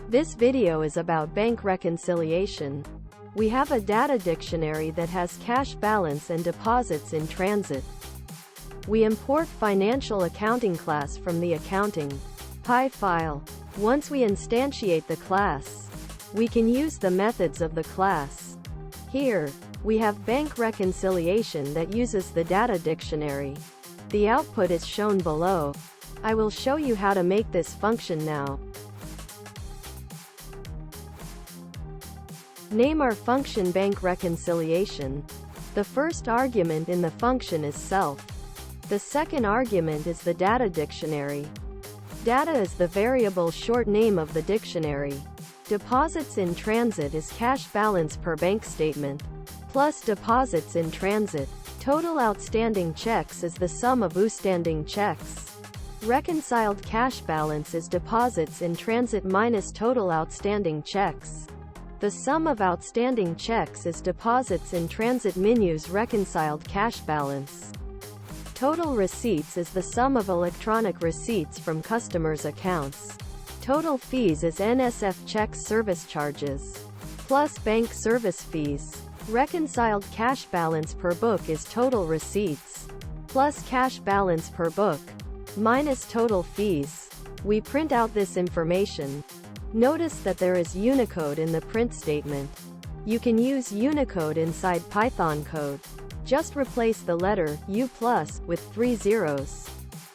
This video is about bank reconciliation. We have a data dictionary that has cash balance and deposits in transit. We import financial accounting class from the accounting PI file. Once we instantiate the class, we can use the methods of the class. Here, we have bank reconciliation that uses the data dictionary. The output is shown below. I will show you how to make this function now. Name our function bank reconciliation. The first argument in the function is self. The second argument is the data dictionary. Data is the variable short name of the dictionary. Deposits in transit is cash balance per bank statement, plus deposits in transit. Total outstanding checks is the sum of outstanding checks. Reconciled cash balance is deposits in transit minus total outstanding checks. The sum of outstanding checks is deposits in transit minus reconciled cash balance. Total receipts is the sum of electronic receipts from customers' accounts. Total fees is NSF check service charges, plus bank service fees. Reconciled cash balance per book is total receipts, plus cash balance per book, minus total fees. We print out this information. Notice that there is Unicode in the print statement. You can use Unicode inside Python code. Just replace the letter U+ with 3 zeros.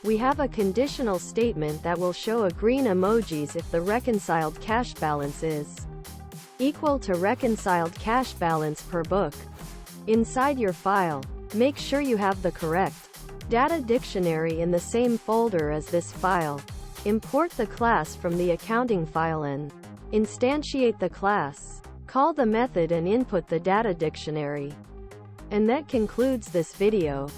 We have a conditional statement that will show a green emojis if the reconciled cash balance is equal to reconciled cash balance per book. Inside your file, make sure you have the correct data dictionary in the same folder as this file. Import the class from the accounting file and instantiate the class. Call the method and input the data dictionary. And that concludes this video.